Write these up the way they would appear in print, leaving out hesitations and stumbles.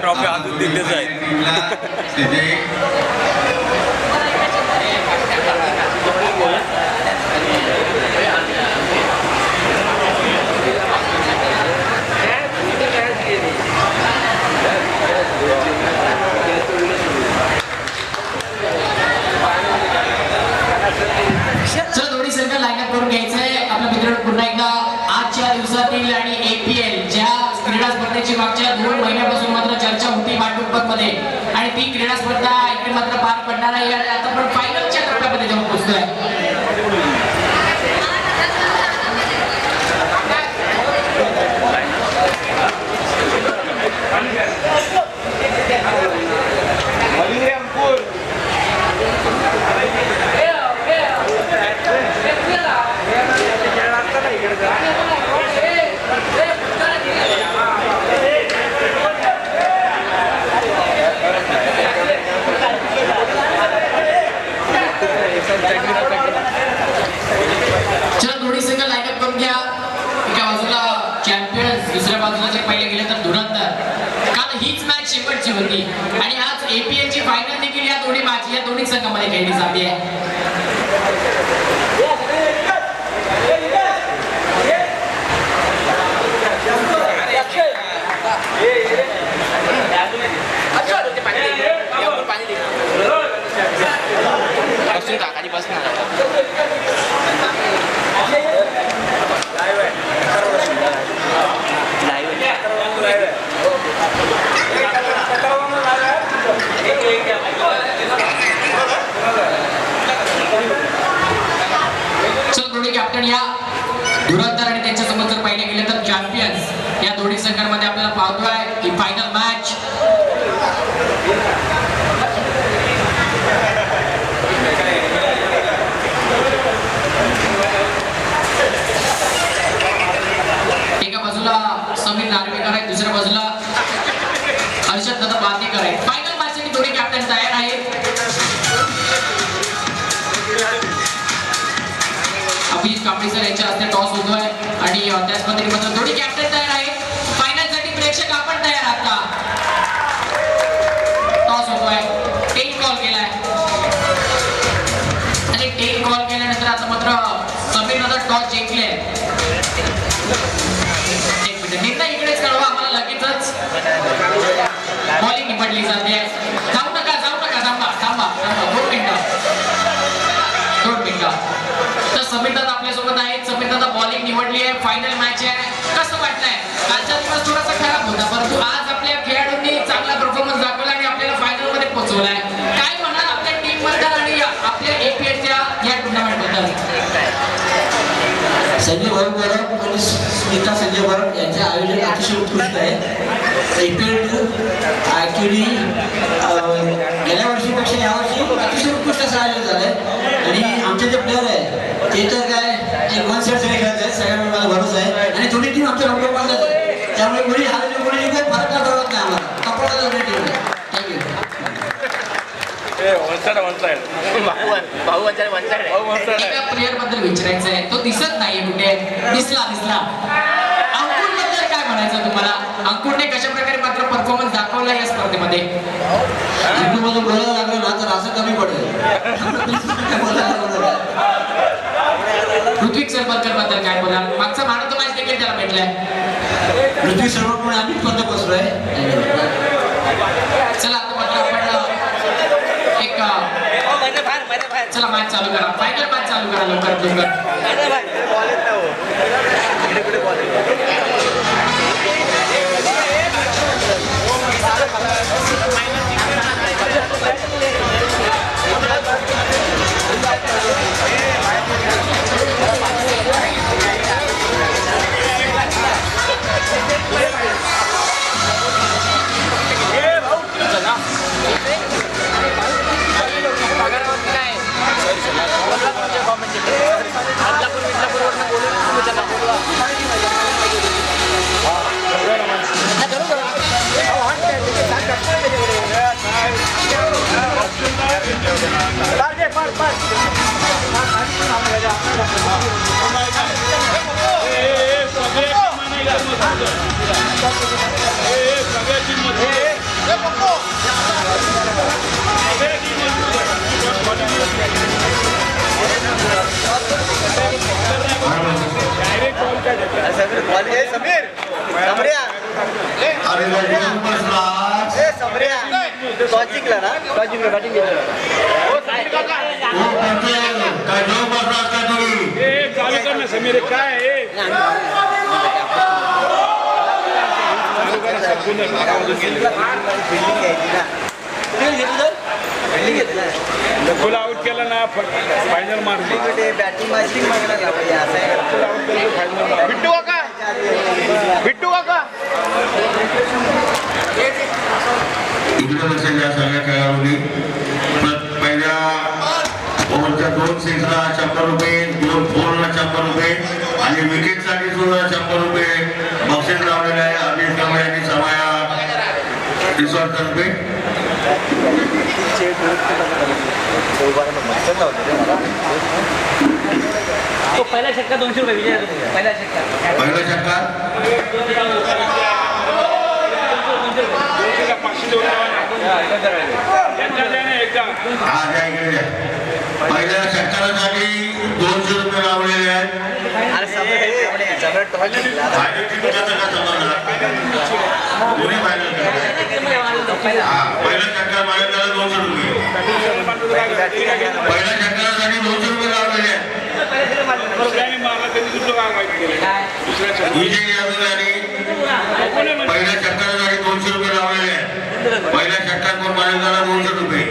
Trophy अजून दिल्लीच आहेत. चला दोन्ही संघ लाईनअप करून घ्यायचंय. आपल्या मित्रांनो पुन्हा एकदा आजच्या दिवसातील आणि APL ज्या क्रीडा स्पर्धेची मागच्या 2 महिन्यापासून मात्र चर्चा होती मध्ये आणि ती क्रीडा स्पर्धा इकडे मात्र पार पडणार आहे आणि आता पण फायनलच्या टप्प्यामध्ये जाऊन पोहोचतोय. चला दोन्ही संघ लाईनअप करून घ्या. एका बाजूला चॅम्पियन्स, दुसऱ्या बाजूला जे पहिले गेले तर धुरंधर. काल हीच मॅच शेवटची होती आणि आज APL ची फायनल देखील या दोन्ही संघामध्ये खेळली जाते आहे. कॅप्टन या धुरंधर आणि त्यांच्यासोबत जर पाहिले गेले तर चॅम्पियन्स या दोन्ही संघांमध्ये आपल्याला पाहतोय ही फायनल मॅच. एका बाजूला समीर नार्वेकर आहेत, दुसऱ्या बाजूला हर्षद दादा बांदेकर आहेत. फायनल मॅच साठी दोन्ही कॅप्टन तयार आहेत. अभिजित कांबळे सर यांच्या हस्ते टॉस होतोय आणि त्याच पद्धतीने दोन्ही कॅप्टन तयार आहेत. फायनल साठी प्रेक्षक आपण तयार आहात का? टॉस होतोय, 10 कॉल केलाय आणि 10 कॉल केल्यानंतर आता मात्र समीर दादा टॉस जिंकले. एक मिनिट निर्णय इकडेच कळवा आम्हाला लगेचच. बॉलिंग निवडली जाते. जाऊ नका थांबा 2 मिनिटं. तर समीर दादा आपल्या सोबत आहेत. समीर दादा बॉलिंग निवडली आहे, फायनल मॅच आहे. कसं वाटतंय? कालचा दिवस थोडासा खराब होता परंतु आज आपल्या खेळाडूंनी चांगला परफॉर्मन्स दाखवला आणि आपल्याला फायनल मध्ये पोहोचवलाय. काय म्हणाल आपल्या टीम बद्दल आणि आपल्या APLच्या या टुर्नामेंट बद्दल? संजय भरत आणि स्मिता संजय भरत यांचे आयोजन अतिशय उत्कृष्ट आहे. APL ऍक्च्युली गेल्या वर्षीपेक्षा यावर्षी अतिशय उत्कृष्ट असं आयोजन झालंय आणि आमचे जे प्लेअर आहे ते तर काय एक 1 सेट सगळे खेळत आहेत. सगळ्यांवर मला भरोसा आहे आणि दोन्ही टीम आमच्या नंबर 1 आहे. त्यामुळे कोणी हारले कोणी जिंकले फरक काय पडत नाही आम्हाला. कपडा दोन्ही टीम आहे. थँक्यू. एका प्लेअर बद्दल विचारायचं आहे, तो दिसत नाही कुठे. दिसला अंकुर बद्दल काय म्हणायचं तुम्हाला? अंकुरने कशा प्रकारे मात्र परफॉर्मन्स दाखवला या स्पर्धेमध्ये? अंकुरमध्ये बोलायला लागलं ना तर असं कमी पडेल. ऋत्विक सरबलकर बद्दल काय बोला? मागचा भारत मॅच देखील त्याला भेटलाय. ऋत्विक सरबलकर आम्ही स्पर्धा बसलोय. चला आता मात्र आपण एक चला मॅच चालू करा. फायनल मॅच चालू करा लवकर. समीर काय फुल आउट केलं ना फायनल मारली बॅटिंग मॅचिंग मागायला बिट्टू काका बिट्टू काका इकडे लक्षात या सगळ्या खेळाडूंनी पहिल्या ओव्हरच्या 2 सिक्सला 100 रुपये, 2 फोरला 100 रुपये आणि विकेटसाठी सुद्धा 100 रुपये बक्षीस लावलेले आहे. अभिष कांबळे आणि समाया रिसॉर्ट तर्फे. तो पहिला षटकार 200 रुपये विजय. पहिला षटकार पहिल्या षटकारासाठी 200 रुपये लावलेले आहेत. पहिल्या षटकार मागितल्याला 200 रुपये. पहिल्या षटकारासाठी 200 रुपये लावलेले आहेत. विजय यादव यांनी पहिल्या षटकारासाठी 200 रुपये लावलेले आहेत. पहिल्या षटकार कोण मागितल्याला 200 रुपये.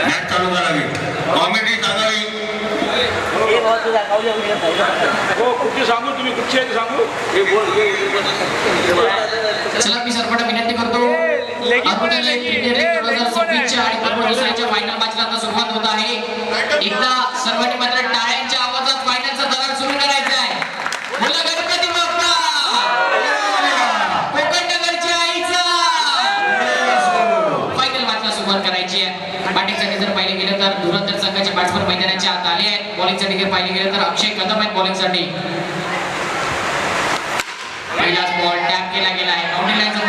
मॅच चालू करावी. कॉमेडी सांगावी. हो कुठे सांगू तुम्ही कुठचे सांगू चला मी सर्वांना विनंती करतो प्रीमियर लीग 2026 च्या आणि फुटबॉल दुसऱ्याच्या फायनल मॅचला आता सुरुवात होत आहे. एकदा सर्वांनी मात्र टाळ्यांच्या आवाजात फायनलचा दरार सुरू करायचा आहे. बोला गणपती बाप्पा कोकण नगरच्या आईचा. फायनल मॅचला सुरुवात करायची आहे. बॅटिंगसाठी जर पाहिले गेलं तर धुरंधर संघाचे बॅट्समन मैदानाच्या आत आले आहेत. बॉलिंगसाठी जर पाहिले गेलं तर अक्षय कदम आहेत बॉलिंगसाठी. पहिलाच बॉल टॅप केला गेला आहे. बाउंड्री लाईन जवळ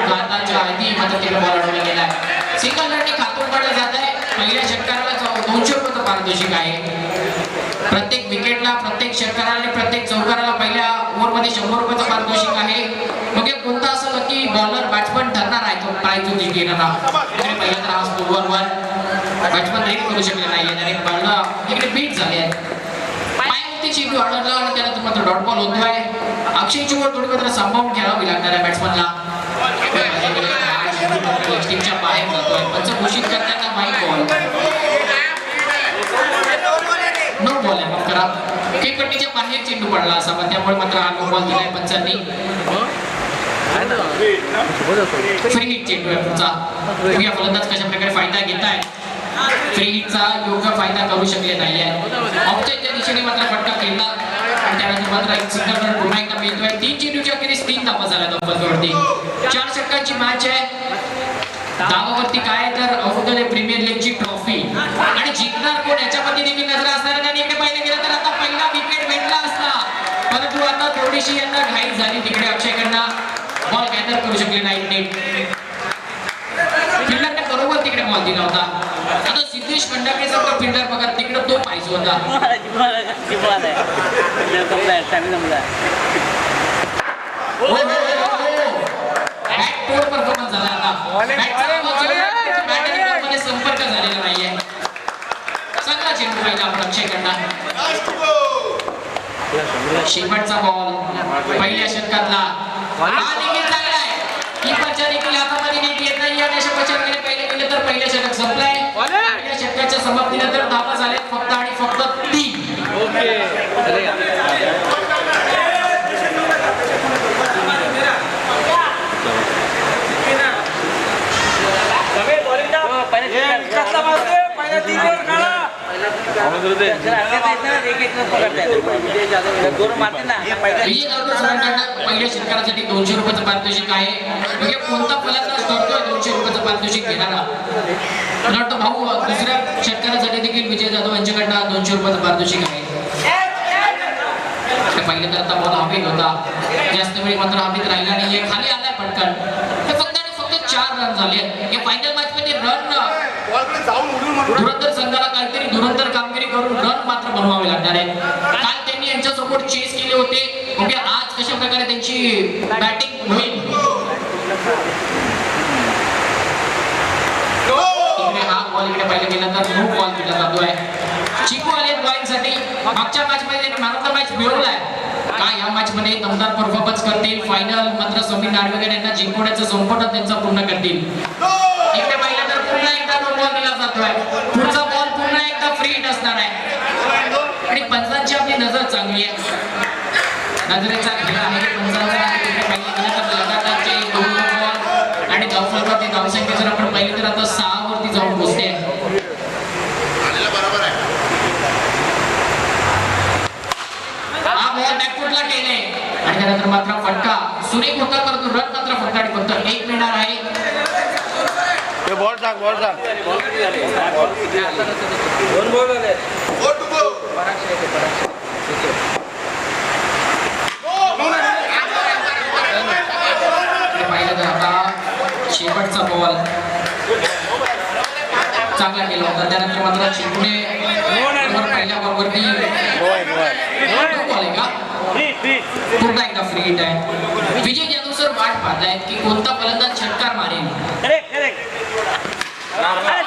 घाताच्या आधी मात्र तिकडे बॉल अडवला गेला आहे. सिंगल रनने खातून काढलं जात आहे. पहिल्या षटकाराला 200 रुपये पारितोषिक आहे. प्रत्येक विकेटला, प्रत्येक षटकाराला आणि प्रत्येक चौकाराला पहिल्या ओव्हरमध्ये 100 रुपयाचं पारितोषिक आहे. मग कोणता असं लकी बॉलर बॅट्समन ठरणार आहे तो प्राइज जिंकणारा. इकडे पहिला तर हा ओव्हरवर बॅट्समन रीड करू शकले नाही आणि बॉलला इकडे बीट झाले आहे. पायावरती चेंडू अडवला आणि त्यानंतर मात्र डॉट बॉल होतोय. अक्षयची ओव्हर थोडी मात्र सांभाळून खेळावी लागणार आहे बॅट्समनला. टीमच्या बाहेर जातोय. पंच घोषित करताना व्हाईट बॉल. नो बॉल आहे मग करा. खेळपट्टीच्या बाहेर चेंडू पडला असा पण त्यामुळे मात्र हा नो बॉल दिलाय पंचांनी. फ्री हिट चेंडू आहे पुढचा. तुम्ही या फलंदाज कशा प्रकारे फायदा घेताय. फ्री हिटचा योग्य फायदा करू शकले नाहीये. ऑफसाईडच्या दिशेने मात्र फटका खेळला आणि त्यानंतर मात्र एक सिंगल रन पुन्हा एकदा मिळतोय. 3 चेंडूच्या अखेरीस 3 धावा झाल्या धावावरती. 4 षटकांची मॅच आहे. धावावरती काय तर अगोदर प्रीमियर लीगची ट्रॉफी आणि जिंकणार कोण याच्यामध्ये देखील नजर असणार आहे. आणि इकडे पाहिलं गेलं तर आता पहिला विकेट भेटला असता परंतु आता थोडीशी यांना घाई झाली. तिकडे अक्षयकडनं बॉल गॅदर करू शकले नाही नीट. फिल्डरने बरोबर तिकडे बॉल दिला होता. आता सिद्धेश खंडागळेचा फिल्डर बघा तिकडे तो पाहिजे होता. बॅकफुट परफॉर्मन्स झाला आता. बॅटमध्ये संपर्क झालेला नाहीये. चांगला चेंडू पाहिला आपण अक्षयकडनं. शेवटचा बॉल पहिल्या षटकातला. हा देखील चांगला आहे. कीपरच्या देखील हातामध्ये नीट येत नाही. आणि अशा प्रकारे पहिले गेले तर पहिल्या षटक संपलंय. पहिल्या षटकाच्या समाप्तीनंतर धावा झाल्यात फक्त आणि फक्त 3. पहिल्या षटकारासाठी 200 रुपयाचं पारितोषिक आहे. म्हणजे कोणता फलंदाज ठरतोय 200 रुपयाचं पारितोषिक घेणारा. मला वाटतं भाऊ दुसऱ्या षटकारासाठी देखील विजय जाधव यांच्याकडनं 200 रुपयाचं पारितोषिक आहे. पहिल्या तर आता बॉल हवेत होता. जास्त वेळ मात्र हवेत राहिला नाहीये. खाली आलाय पटकन. हे फक्त आणि 4 रन झाले. या फायनल मॅच मध्ये रन धुरंधर संघाला काहीतरी धुरंधर कामगिरी करून रन मात्र बनवावे लागणार आहे. काल त्यांनी यांच्यासोबत चेस केले होते. ओके, आज कशा प्रकारे त्यांची बॅटिंग होईल. इकडे हा बॉल इकडे पाहिलं गेलं तर नो बॉल दिला जातोय. चिकू आले बॉलिंग साठी. मागच्या मॅच मध्ये त्यांनी मॅन ऑफ द मॅच मिळवलाय. काय या मॅच मध्ये दमदार परफॉर्मन्स करतील. फायनल मात्र समीर नार्वेकर यांना जिंकवण्याचं संपूर्ण त्यांचा पूर्ण करतील. इकडे पाहिलं तर पुन्हा एकदा नो बॉल दिला जातोय. पुढचा बॉल पुन्हा एकदा फ्री हिट असणार आहे. आणि पंचांची आपली नजर चांगली आहे. नजरेचा खेळ आहे पंचांचा. इकडे पाहिलं गेलं तर लगातारचे 2 बॉल आणि धावफलकाची धावसंख्या जर आपण पाहिली तर आता 6 वरती जाऊन पोहोचते आहे. हा बॉल बॅकफुटला केले आणि त्यानंतर मात्र फटका सुरेख होता, परंतु रन मात्र फटका आणि फक्त 1 मिळणार आहे. बॉल टाक बॉल टाक. पाहिलं तर आता शेवटचा बॉल चांगला केला होता. त्यानंतर मात्र चिकूने पहिल्या बॉलवरती बॉल आहे का पुन्हा एकदा फ्री हिट आहे. विजय जाधव सर वाट पाहतायत की कोणता फलंदाज षटकार मारेल.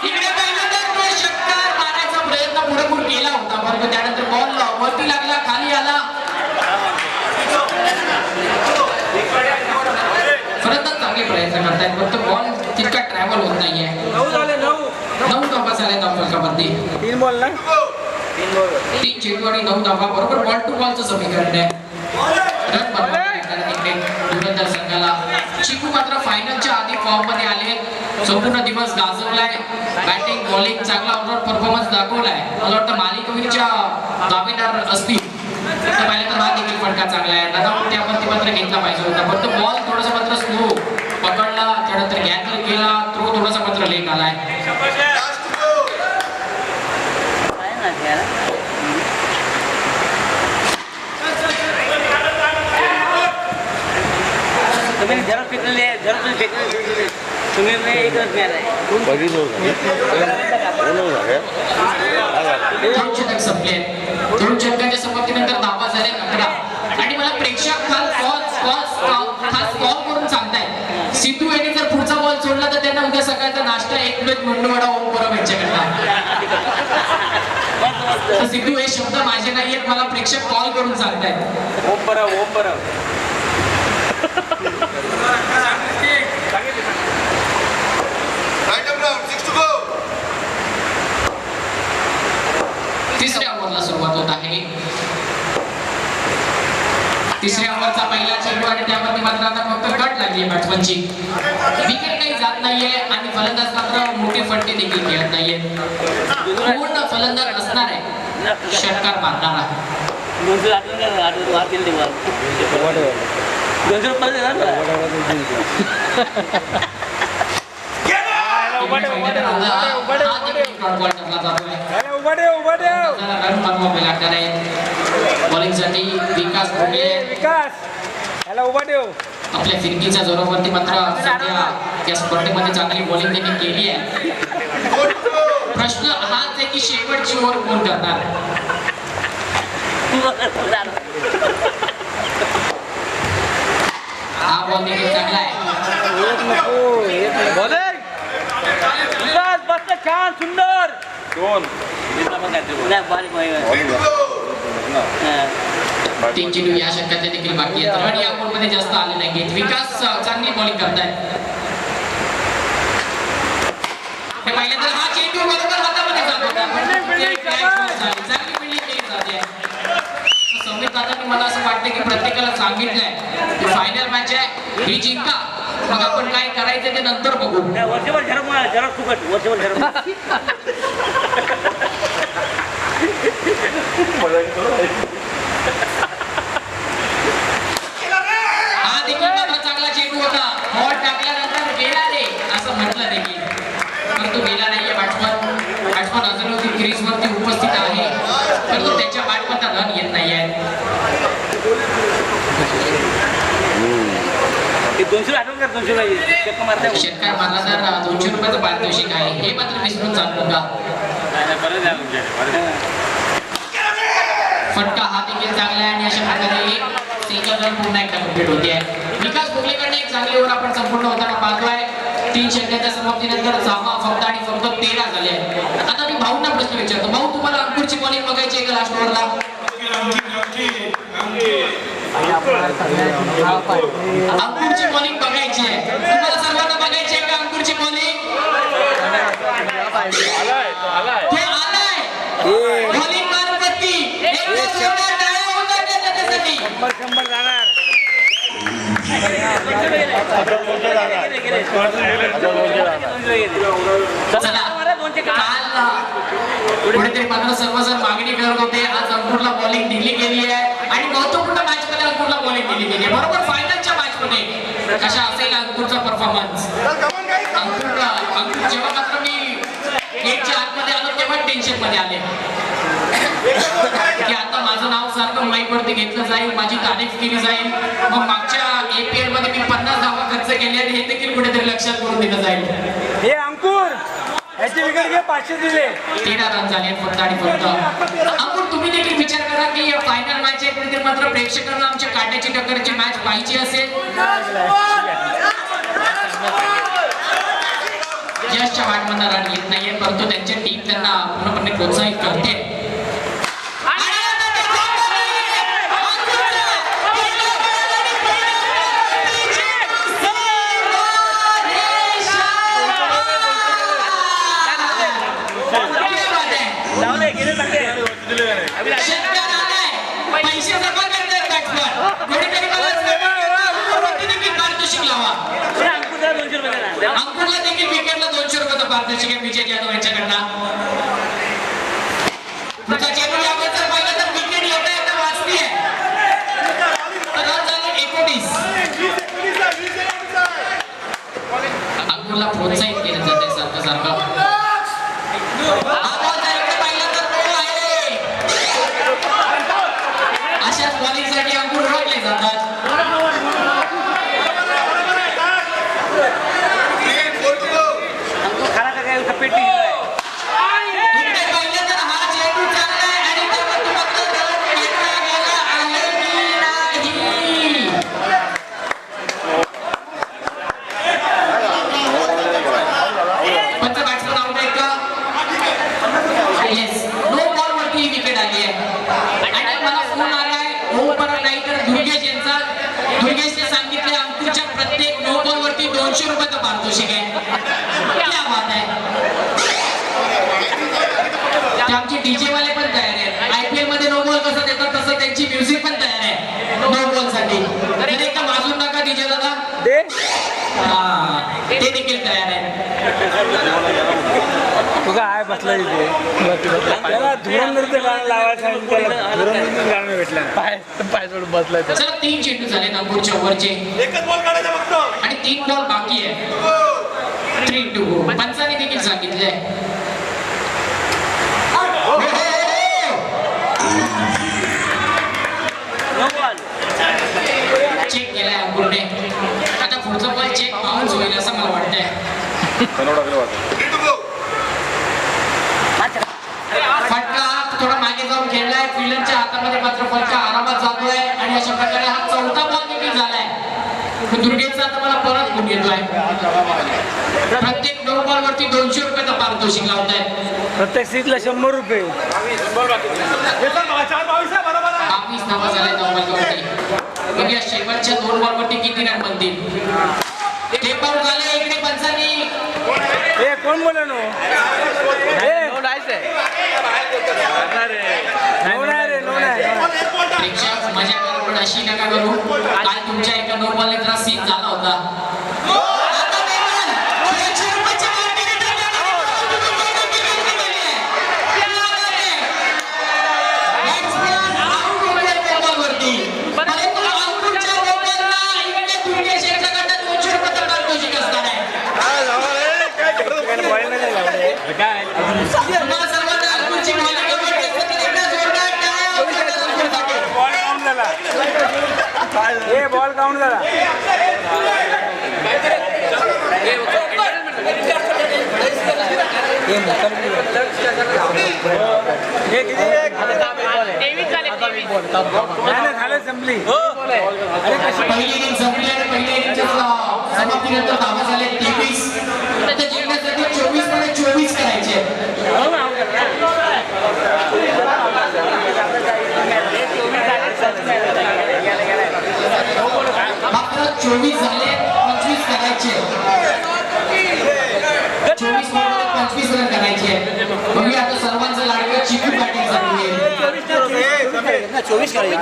इकडे पाहिलं तर तो षटकार मारण्याचा प्रयत्न पुढे केला होता, परंतु त्यानंतर बॉल वरती लागला, खाली आला. फलंदाज चांगले प्रयत्न करतायत, फक्त बॉल तितका ट्रॅव्हल होत नाहीये. 9 धावा झाल्या धावफलकावरती. 3 बॉल ना. 3 चेंडू आणि 9 धावा, बरोबर बॉल टू बॉलचं समीकरण आहे. रन बनवण्यात तिकडे धुरंधर संघाला. चिकू मात्र फायनलच्या आधी फॉर्म मध्ये आले. संपूर्ण दिवस गाजवलाय. बॅटिंग बॉलिंग चांगला ऑलराऊंड परफॉर्मन्स दाखवलाय. मला वाटतं मालिकवीरच्या दावेदार असतील तर पाहिलं तर हा देखील फटका चांगला आहे. रनआउट त्यावरती मात्र घेतला पाहिजे होता, फक्त बॉल थोडासा मात्र स्लो पकडला. त्यानंतर गॅदर केला. थ्रो थोडासा मात्र लेट आलाय. सुनीलने एक रन मिळाला आहे. 2 षटक संपले. 2 षटकांच्या समाप्तीनंतर धावा झाले 11 आणि मला प्रेक्षक खास कॉल करून सांगतायत सिद्धू यांनी जर पुढचा बॉल सोडला तर त्यांना उद्या सकाळचा नाश्ता 1 प्लेट मंडूवडा ओम परब यांच्याकडला. तर सिद्धू हे शब्द माझे नाहीयेत, मला प्रेक्षक कॉल करून सांगतायत. ओम परब. तिसऱ्या ओव्हरला सुरुवात होत आहे. तिसऱ्या ओव्हरचा पहिला चेंडू आणि त्यामध्ये मात्र आता फक्त कट लागली आहे बॅट्समनची. विकेट काही जात नाहीये आणि फलंदाज मात्र मोठे फटके देखील खेळत नाहीये. पूर्ण फलंदाज असणार आहे, षटकार मारणारा. बॉलिंगसाठी विकास आपल्या फिरकीच्या जोरावरती मात्र सध्या या स्पर्धेमध्ये चांगली बॉलिंग त्यांनी केली आहे. प्रश्न हाच आहे की शेवटची ओव्हर कोण करणार. हा बॉल देखील चांगला आहे. छान सुंदर 2 3 चेंडू या षटकात देखील बाकी आहेत. रन या ओव्हरमध्ये जास्त आले नाहीत. विकास चांगली बॉलिंग करतायत. हे पाहिलं तर हा चेंडू बरोबर हातामध्ये जात होता, पण ते catch झाली. चांगली फिल्डिंग केली जाते. समीर दादांनी मला असं वाटतं की प्रत्येकाला सांगितलंय की फायनल मॅच आहे, ही जिंका, मग आपण काय करायचं ते नंतर बघू. वर्षभर झरप फुकट वर्षभर झरप. हा देखील मात्र चांगला चेंडू होता. बॉल टाकल्यानंतर गेला रे असं म्हटलं देखील, परंतु गेला नाहीये. बॅट्समन अजूनही क्रीजवरती उपस्थित आहे, परंतु त्याच्या बॅटमधला रन येत नाहीये. षटकार मारला तर 200 रुपयाचं पारितोषिक आहे, हे मात्र विसरून चालू नका. फटका हा देखील चांगला आहे आणि अशा प्रकारे सिंगल रन पुन्हा एकदा कंप्लीट होते आहे. विकास भोगलेकडे एक चांगली ओव्हर आपण संपूर्ण होताना पाहतोय. 3 षटकांच्या समाप्तीनंतर जामा फक्त आणि फक्त 13 झाले आहेत. आता मी भाऊंना प्रश्न विचारतो. भाऊ, तुम्हाला अंकुरची बॉलिंग बघायची आहे का लास्ट ओव्हरला? अंकुरची बॉलिंग बघायची आहे. तुम्हाला सर्वांना बघायची आहे का अंकुरची बॉलिंग? बॉलिंग मारपट्टी एकदा जोरदार टाळ्या होतात त्याच्यासाठी. चला, काल कुठेतरी मात्र सर्वजण मागणी करत होते. आज अंकुरला बॉलिंग दिली गेली आहे आणि महत्वपूर्ण मॅच मध्ये अंकुरला बॉलिंग दिली गेली आहे. बरोबर फायनलच्या मॅच मध्ये कशा असेल अंकुरचा परफॉर्मन्स? अंकुर जेव्हा मात्र मी गेटच्या आतमध्ये आलो तेव्हा टेन्शन मध्ये आले की आता माझं नाव सारखं माईक वरती घेतलं जाईल, माझी तारीफ केली जाईल. मग मागच्या APL मध्ये मी 50 धावा खर्च केले आणि हे देखील कुठेतरी लक्षात करून दिलं जाईल. हे अंकुर याची विकेट घे, 500 दिले. 13 रन झाले फक्त आणि फक्त. अंकुर, तुम्ही देखील विचार करा की या फायनल मॅच आहे, कुठेतरी मात्र प्रेक्षकांना आमच्या काट्याची टक्करची मॅच पाहिजे असेल. यशच्या वाटमधला रन येत नाहीये, परंतु त्यांची टीम त्यांना पूर्णपणे प्रोत्साहित करते. पैसे जमा करतात बॅट्समन, कोणीतरी पारितोषिक लावा. अंकुरला देखील विकेटला 200 रुपयाचं पारितोषिक आहे विजय जाधव यांच्याकडनं. चेंडू यावर जर पाहिलं तर विकेट येता येता वाचली आहे. रन झाले 19. अंकुरला प्रोत्साहित केलं जाते सारखं सारखं. अशाच बॉलिंगसाठी अंकुर ओळखले जातात. इकडे पाहिलं तर हा चेंडू चांगला आहे आणि त्यावर मात्र रन घेतला गेला आहे की नाही? पंच बॅट्समन आउट आहे का? येस, नो बॉल वरती ही विकेट आली आहे आणि मला फोन आलाय हो परत नाही तर दुर्गेश यांचा. दुर्गेशने सांगितले अंकुरच्या प्रत्येक नो बॉल वरती 200 रुपयाचं पारितोषिक आहे. क्या बात आहे. ते आमचे डीजे वाले पण तयार आहेत. IPL मध्ये नो बॉल कसं देतात तसं त्यांची म्युझिक पण तयार आहे नो बॉल साठी. तर एकदा वाजून टाका डीजे दादा. ते देखील तयार आहे. तुझा आहे बसला इथे त्याला धुरंधरचं गाणं लावायचं आणि त्याला धुरंधरचं गाणं भेटलं पाय सोडून बसलाय. चला, 3 चेंडू झाले अंकुरच्या ओव्हरचे आणि 3 बॉल बाकी आहे. 3 to go. पंचाने देखील सांगितलंय. चेक केलाय अंकुरने. आता पुढचा बॉल चेक बाउन्स होईल असं मला वाटतंय. फटका थोडा मागे जाऊन खेळलाय. फिल्डरच्या हातामध्ये मात्र फटका आरामात जातोय आणि अशा प्रकारे हा 4था बॉल देखील झालाय. दुर्गेशचा आता मला परत गुण येतोय. प्रत्येक नो बॉल वरती 200 रुपयाचं पारितोषिक लावताय. प्रत्येक सीटला 100 रुपये. 22 धावा झाल्या नो बॉल वरती. बघूया शेवटच्या 2 बॉल वरती किती रन बनतील. ते बॉल झाले इकडे पंचांनी. हे कोण बोला नो प्रेक्षक मजा करा पण अशी नका करू. काल तुमच्या एका नो बॉलने जरा सीन झाला होता. तुम्हाला सर्वांना अंकुरची बॉलिंग आवडते. एकदा जोरदार टाळ्या होत्या अंकुरसाठी. बॉल काउंट झाला. संपली. पहिली इनिंग संपली आणि पहिल्या इनिंगच्या समाप्तीनंतर धावा झाले 23. त्याच्या जिंकण्यासाठी 24 मध्ये 24 करायचे. मात्र 24 झाले, 25 करायचे. 24 मध्ये 25 रन करायचे. बघूया आता सर्वांचं लाडकं चिकू बॅटिंग चालू आहे. 24 करायचे.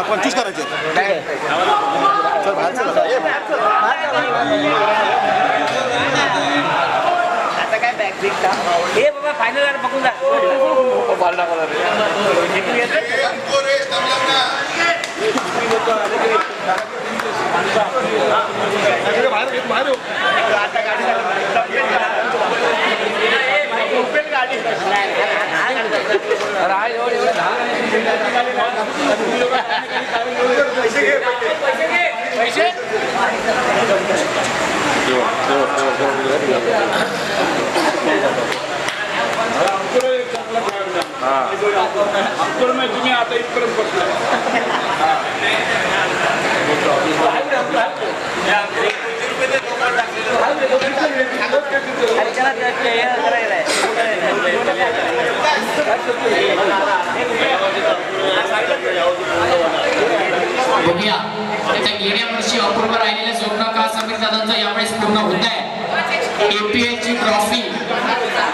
25 करायचे. हे बाबा फायनल बघून जा. तुम्ही आता इथपर्यंत बघूया त्या गेल्या वर्षी अपूर्व राहिलेल्या स्वप्न का समीर दादांचं यावेळेस पूर्ण होत आहे. APL ची ट्रॉफी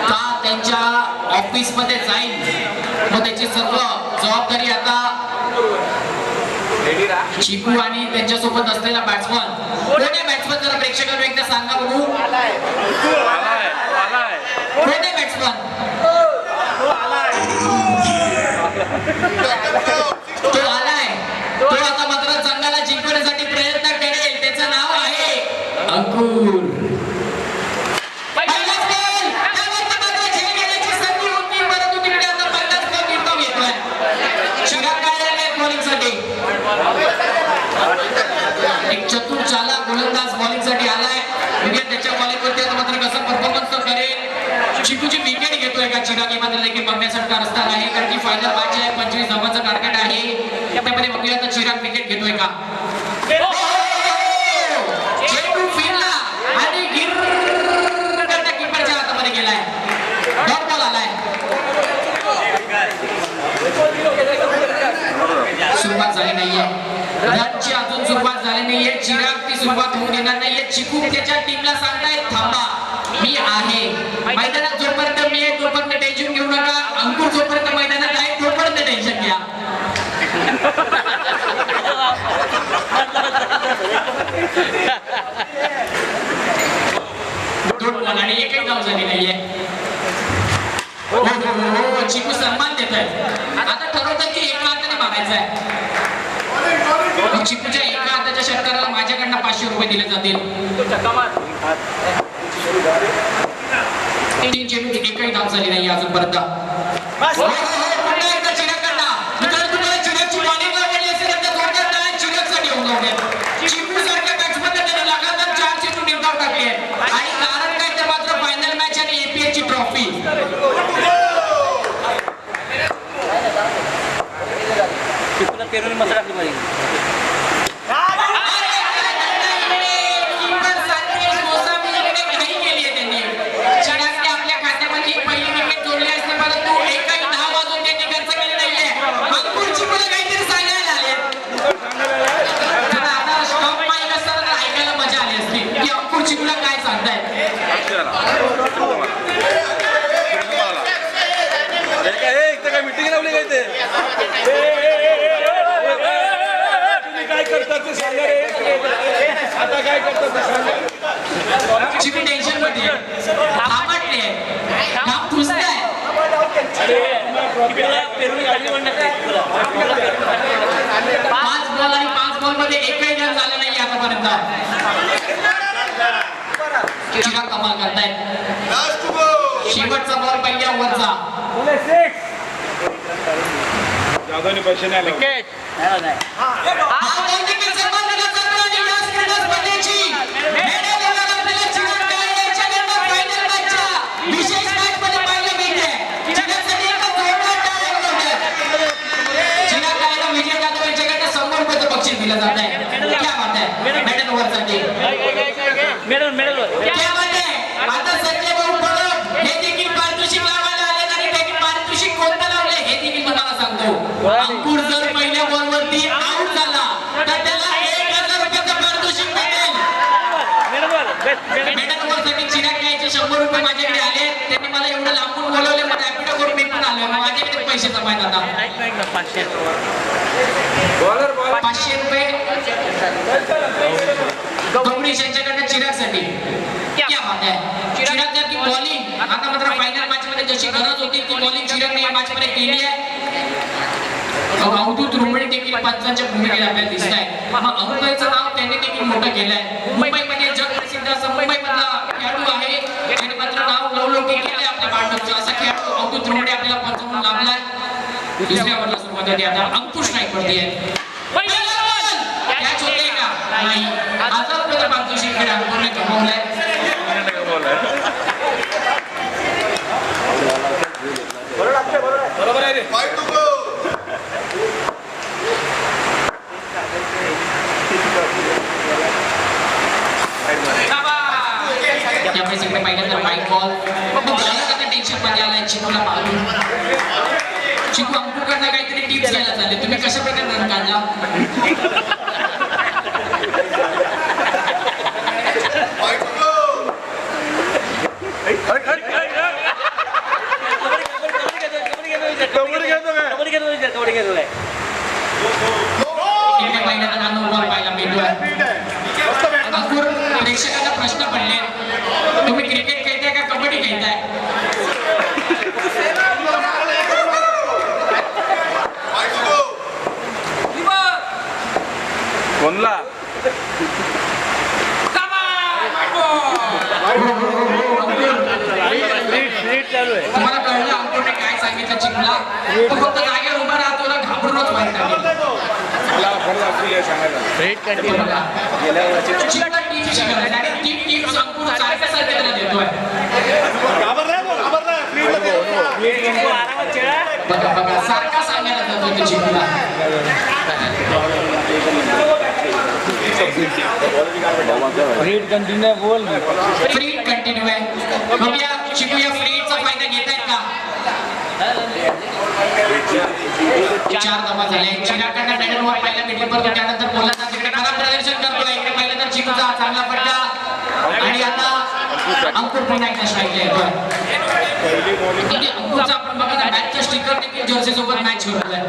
का त्यांच्या ऑफिस मध्ये जाईल, मग त्याची सर्व जबाबदारी आता चिकू आणि त्यांच्यासोबत असलेला बॅट्समन कोणी बॅट्समन जरा प्रेक्षकांना एकदा सांगा बघू. कोणी बॅट्समन तो आलाय. तो आता मात्र संघाला जिंकवण्यासाठी प्रयत्न करेल. त्याचं नाव आहे अंकुर. एक चतुर चालक गोलंदाज बॉलिंग साठी आलाय. त्याच्या बॉलिंग वरती आता मात्र कसा परफॉर्मन्स करेल. चिकूची विकेट घेतोय का चिरागी मात्र देखील बघण्यासारखा असणार आहे, कारण की फायनल मॅच आहे. 25 धावांचं टार्गेट आहे. त्यामध्ये बघूया आता चिराग विकेट घेतोय का. चेंडू फिरला आणि गिर्र कीपरच्या हातामध्ये गेलाय. डॉट बॉल आलाय. सुरुवात झाली नाहीये. रनची अजून सुरुवात झाली नाहीये. चिराग ती सुरुवात होऊ देणार नाहीये. चिकू त्याच्या टीमला सांगताय थांबा, मी आहे मैदानात. जोपर्यंत मी आहे तोपर्यंत टेन्शन घेऊ नका. अंकुर जोपर्यंत मैदानात आहे तोपर्यंत टेन्शन घ्या. दोन बॉल आणि एकही धाव झाली नाहीये. चिकू सन्मान देत आहे. आता ठरवतात की एका हाताने मारायचं आहे. चिकूच्या एका हाताच्या षटकाराला माझ्याकडनं 500 रुपये दिले जातील. 3 चेंडू एकही धाव झाली नाही अजूनपर्यंत. पुन्हा एकदा चिरागकडनं. मित्रांनो, तुम्हाला चिरागची बॉलिंग आवडली असेल तर जोरदार टाळ्या चिरागसाठी होऊन जाऊ. चिकू सारख्या बॅट्समनने त्याने लगातार 4 चेंडू निर्धाव टाकले आणि कारण काय तर मात्र फायनल मॅच आणि APL ची ट्रॉफी. पेरून मस्त टाकली पाहिजे. चिकूला काय सांगताय. काय मिटिंग लावली काय ते काय करतात ते सांगा रे. आता काय करतात ते सांगा. चिकू टेन्शन मध्ये थांबटले. काम पुसताय. पाच बॉल आणि 5 बॉल मध्ये एकही रन झालं नाही आतापर्यंत. चिराग कमाल करतायत. शेवटचा बॉल पहिल्या ओव्हरचा. जाधवने पैसे नाही आले. हा बॉल देखील सन्मान दिला जातो आणि या स्पर्धेची दिला जात आहे. क्या बात आहे, मेडल वरसाठी मेडल क्या बात आहे. आता संजय भाऊ परब हे देखील पारितोषिक लावायला आले आणि ते पारितोषिक कोणतं लावले हे देखील तुम्हाला सांगतो. अंकुर जर पहिल्या बॉलवरती आउट झाला तर त्याला 1000 रुपयाचं पारितोषिक मिळेल. मेडल वरसाठी चिराग घ्यायचे 100 रुपये माझ्याकडे आले. त्यांनी मला एवढं लांबून बोलवले, मला रॅपिडो करून मी पण आलोय. माझ्याकडे पैसे जमायला आता 500 रुपये गौरीश यांच्याकडनं चिरागसाठी. क्या बात आहे. चिराग जर की बॉलिंग आता मात्र फायनल मॅच मध्ये जशी गरज होती ती बॉलिंग चिरागने या मॅच मध्ये केली आहे. अवधूत रुमणे देखील पंचांच्या भूमिकेत आपल्याला दिसत आहे. मग अवधूतचं नाव त्यांनी देखील मोठं केलं आहे. मुंबईमध्ये जगप्रसिद्ध असं मुंबईमधला खेळाडू आहे त्याने मात्र नाव लौलौकिक केलंय आपल्या भांडवलचं. असा खेळाडू अवधूत रुमणे आपल्याला पंचावन्न लाभलाय. दुसऱ्या ओव्हरला सुरुवात होती. आता अंकुश नाईकवरती आहे. कॅच होते का नाही. 1000 रुपयाचं पारितोषिक खेळ अंकुरने कमवलंय. बरोबर आहे रे. त्यामुळे सगळे पाहिलं तर वाईट बॉल टेन्शन मध्ये आलाय चिकूला मारून. चिकू अंकुरकडनं काहीतरी टिप्स घ्यायला चालले. तुम्ही कशा प्रकारे रन काढला. इकडे पाहिलं तर हा नो बॉल पाहायला मिळतोय. अंकुर, प्रेक्षकांना प्रश्न पडले, तुम्ही क्रिकेट खेळताय का कबड्डी खेळताय. कोणला तुम्हाला कळलं अंकुरने काय सांगितलं चिकूला. तो फक्त जागेवर उभा राहतो ना, घाबरूनच माहित सारखा सांगायला जातो चिकूला. रीड कंटिन्यू बोल. फ्री कंटिन्यू आहे. बघूया चिकू या फ्रीचा फायदा घेत आहेत का. 4 धावा झाले. चिरागकडनं मेडल वर पहिला मिडल परंतु त्यानंतर गोलंदाज तिकडे खराब प्रदर्शन करतोय. इकडे पाहिलं तर चिकूचा चांगला फटका आणि आता अंकुर पुन्हा एकदा स्ट्राईकला येतोय. इथे अंकुरचा आपण बघा ना मॅचचा स्टिकर देखील जर्सी सोबत मॅच होतोय.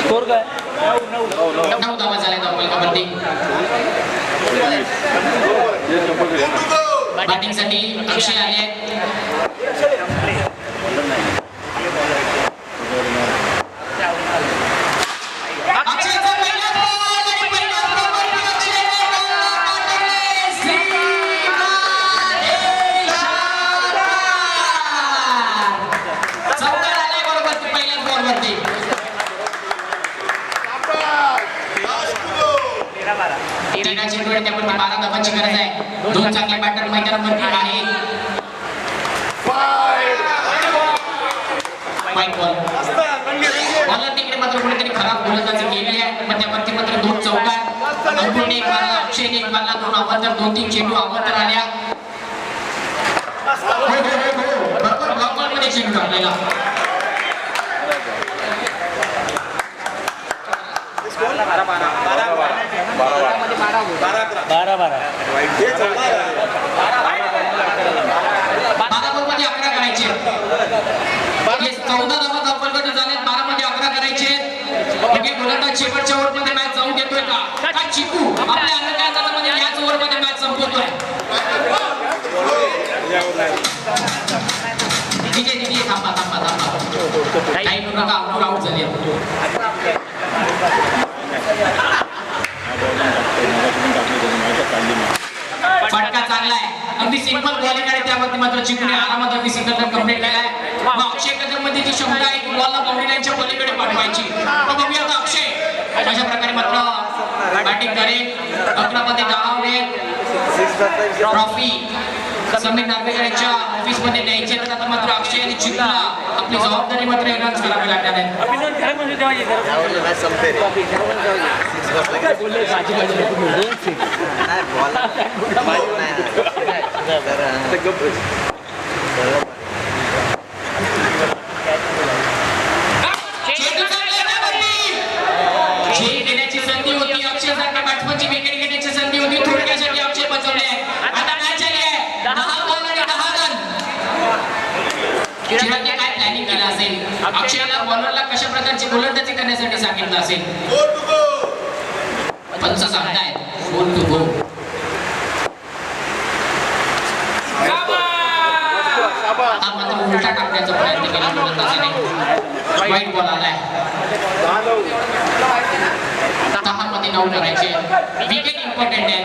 स्कोर काय 9 धावा झाल्या धावफलकावरती. बॅटिंगसाठी अक्षय आले. त्यावरती 12 धावांची गरज आहे. 2 चांगले बॅटर मैदानावरती आहेत. वाईट बॉल. बॉलर तिकडे मात्र कुठेतरी खराब गोलंदाजी केली आहे. पण त्यावरती मात्र 2 चौका. अंकुरने एक मारला, अक्षयने एक मारला. 2 अवांतर 2-3 चेंडू अवांतर आल्या. बरोबर ब्लॉकमध्ये चेंडू टाकलेला. मध्ये 11 करायचे. 14 धावा धावपल गट झाले, 12 मध्ये 11 करायचे. ओके, गोलंदाज शेवटच्या ओव्हरमध्ये मॅच जाऊन देतोय का चिकू आपल्या अन्य मध्ये याच ओव्हरमध्ये मॅच संपवतोय. ठीक थांबा काही नका, आउट झाले. फटका चांगला आहे, अगदी सिंपल बॉलिंग आहे, त्यामध्ये मात्र चिकूने आरामात अगदी सिंगल रन कंप्लीट केलाय. मग अक्षय कदम मध्ये जी क्षमता आहे की बॉलला बाउंड्री लाईनच्या पलीकडे पाठवायची. मग बघूया आता अक्षय अशा प्रकारे मात्र बॅटिंग करेल. 11 मध्ये 10 ट्रॉफी समीर नार्वेकर यांच्या ऑफिस मध्ये द्यायची, तर आता मात्र अक्षय आणि चिकूला आपली जबाबदारी मात्र एनाउन्स करावी लागणार आहे. संधी होती अक्षय सारख्या बॅट्समनची विकेट घेण्याची संधी होती, थोडक्यासाठी अक्षय बचावले. आता मॅच आली आहे 10 बॉल आणि 10 रन. चिरागने काय प्लॅनिंग केलं असेल, अक्षयला बॉलरला कशा प्रकारची गोलंदाजी करण्यासाठी सांगितलं असेल. पंच सांगतायत गोल टू गो. आता मात्र उलटा टाकण्याचा प्रयत्न केला गोलंदाजाने, वाईट बॉल आलाय. 10 मध्ये 9 करायचे. विकेट इम्पॉर्टंट आहे.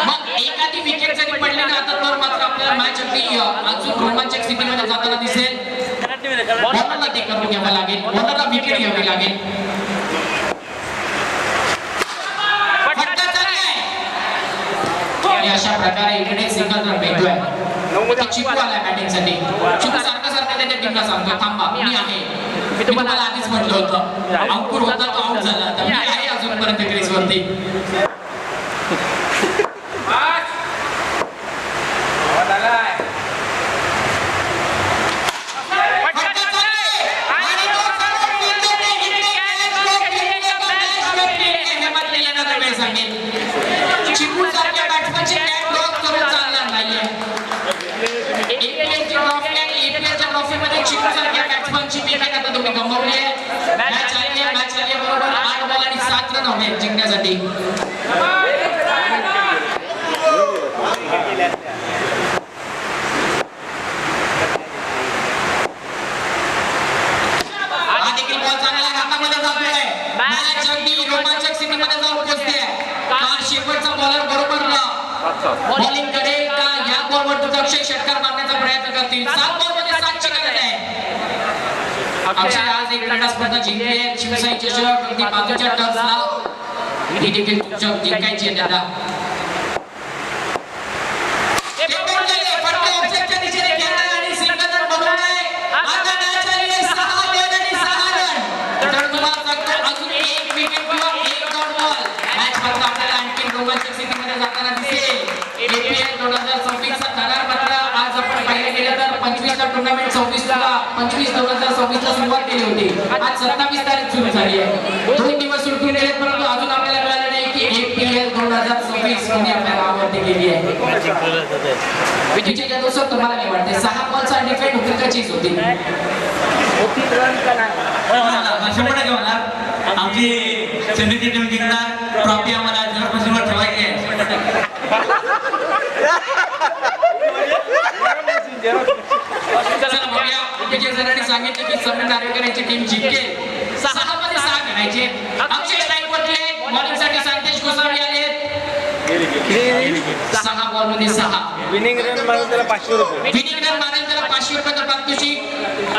मग एखादी विकेट जरी पडली ना आता तर मात्र आपल्याला मॅच अगदी अजून रोमांचक स्थितीमध्ये जाताना दिसेल. बॉलरला ते करून घ्यावं लागेल, बॉलरला विकेट घ्यावी लागेल. फटका चाललाय आणि अशा प्रकारे इकडे सिंगल रन भेटतोय. चिकू आलाय बॅटिंग साठी. चिकू सारखं त्याच्या टीमला सांगतो थांबा मी आहे. मी तुम्हाला आधीच म्हटलं होतं अंकुर होता तो आउट झाला, तर मी आहे अजूनपर्यंत क्रीज वरती. चिकू सारख्या बॅट्समनची बॅट ब्लॉक करून चालणार नाहीये. एपीएलच्या ट्रॉफीमध्ये चिकू सारख्या बॅट्समनची विकेट आता तुम्ही गमावली आहे. मॅच आली आहे बरोबर 8 बॉल आणि 7 रन हवे जिंकण्यासाठी. हा देखील बॉल चांगला हातामध्ये जातोय. मॅच अगदी रोमांचक स्थितीमध्ये जाऊन पोहोचते. हा शेवटचा बॉलर बरोबर बॉलिंग करेल का या बॉलवर अक्षय षटकार मारण्याचा प्रयत्न करतील. 7 बॉलमध्ये 7 ची गरज आहे. अक्षय आज एक क्रीडा स्पर्धा जिंकली आहे, शिवसाई चषक. अगदी बाजूच्या टर्फला ही देखील चषक जिंकायची आहे त्याला. फटका ऑफसाईडच्या दिशेने खेळलाय आणि सिंगल रन बनवलाय. आता मॅच आली आहे 6 बॉल आणि 6 रन. तर तुम्हाला सांगतो अजून एक विकेट किंवा एक डॉट बॉल मॅच फक्त आपल्याला आणखी रोमांचक स्थितीमध्ये जाताना दिसेल. एपीएल 2026 चा करार पत्र आज आपण पाहिलं गेलं तर 25 ला टुर्नामेंट 25/2026 ला सुरुवात केली होती. आज 27 तारीख सुरू झाली आहे. 2 दिवस सुरू केले परंतु अजून आपल्याला कळालं नाही की एपीएल 2026 कोणी आपल्याला आवडती केली आहे. विजय जाधव सर तुम्हाला काय वाटते 6 बॉलचा डिफेंड हुककाचीच होती. आमची समिती टीम जिंकणार, ट्रॉफी आम्हाला जन्मदिवसावर ठेवायची आहे. विजय जरांनी सांगितले की समीर नार्वेकर यांची टीम जिंकेल. 6 मध्ये 6 करायचे. अक्षय स्ट्राईक वरले बॉलिंग साठी संदेश गोसावी आले. 6 बॉल मध्ये 6 विनिंग रन मारून त्याला 500 रुपये. विनिंग रन मारेल त्याला 500 रुपये तर पारितोषिक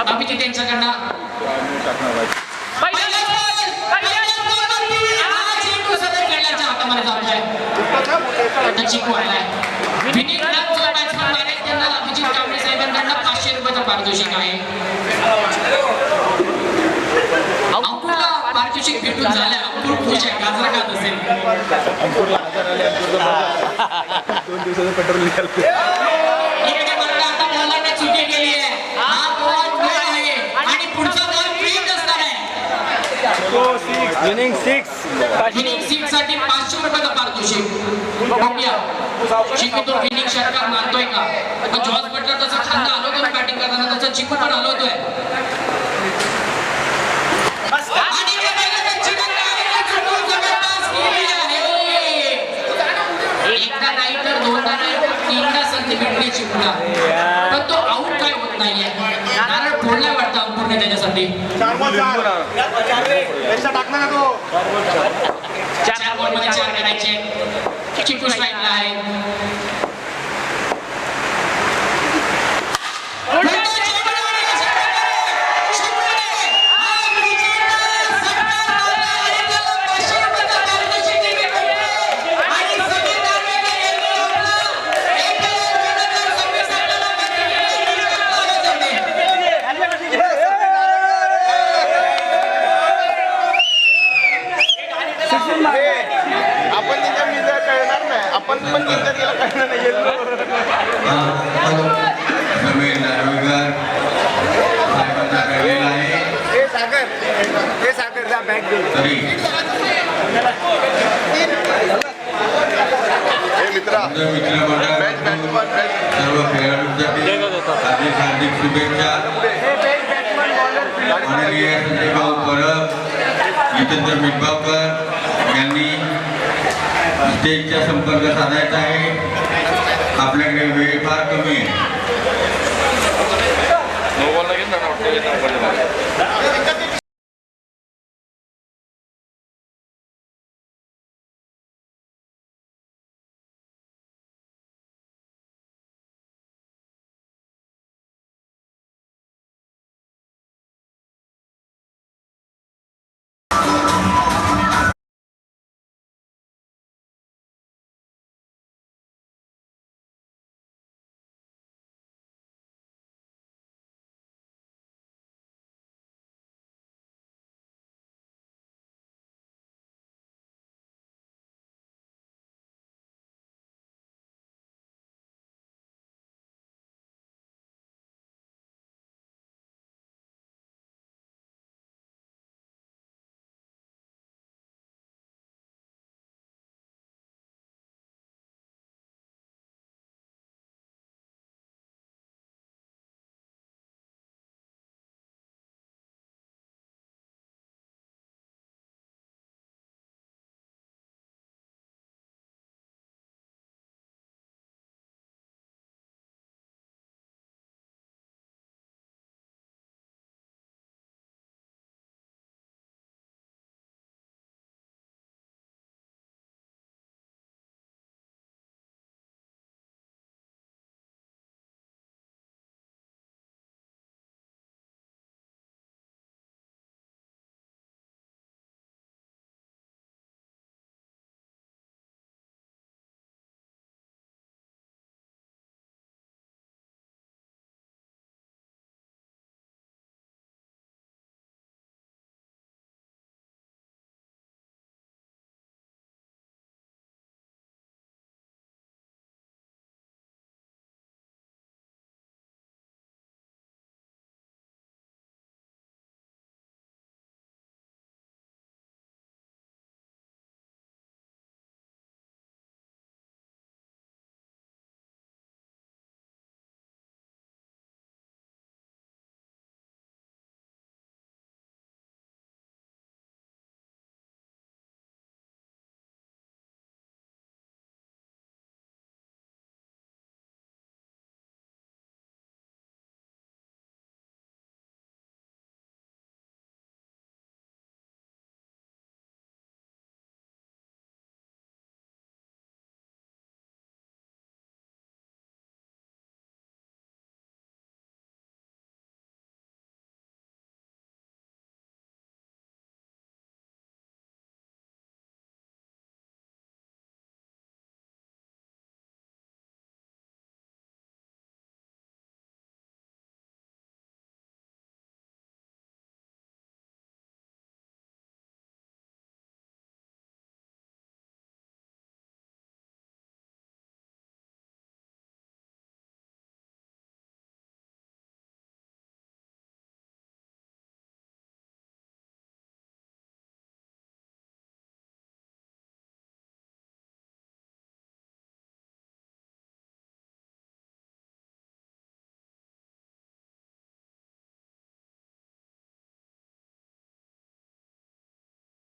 अभिजित यांच्याकडनं. चिकू आलाय. विनिंग रन जो बॅट्समन मारेल त्यांना अभिजित कांबळे साहेबांकडनं 500 रुपयाचं पारितोषिक आहे. अंकुरला पारितोषिक भेटून झालं. अंकुर खुश आहे, गाजरा खात असेल. अंकुरला 1000 आले, अंकुरला 2 दिवसाचं पेट्रोल निघालं. इकडे बघा आता बॉलरने चुकी केली आहे. हा बॉल आहे आणि पुढचा बॉल फ्री असणार आहे. विनिंग 6 विनिंग सीट साठी 500 रुपयाचं पारितोषिक. बघूया चिकूतून विनिंग षटकार मारतोय का. पण जॉर्ज बटलर तसा खांदा हलवतोय बॅटिंग करताना, त्याचा चिकू पण हलवतोय. आणि ते पहिल्यांदा चिकूने चुकून जबरदस्त केली आहे. एकदा नाही तर दोनदा नाही तर तीनदा संधी भेटली चिकूला, पण तो आऊट काय होत नाहीये. नारळ फोडला वाटतं अंकुरने त्याच्यासाठी. 4 बॉलमध्ये 4 करायचे. चिकू स्ट्राईकला आहे. आपण तिच्या मित्र कळणार नाही, आपण पण तिच्या तिला कळणार नाही. समीर नार्वेकर साहेबांचा कळलेला आहे. हे सागर जा बॅग दे. तरी हे मित्रा आमचं मित्र मंडळ सर्व खेळाडूंसाठी हार्दिक शुभेच्छा. माननीय संजयभाऊ परब, जितेंद्र मिटगावकर यांनी स्टेजचा संपर्क साधायचा आहे. आपल्याकडे वेळ फार कमी आहे.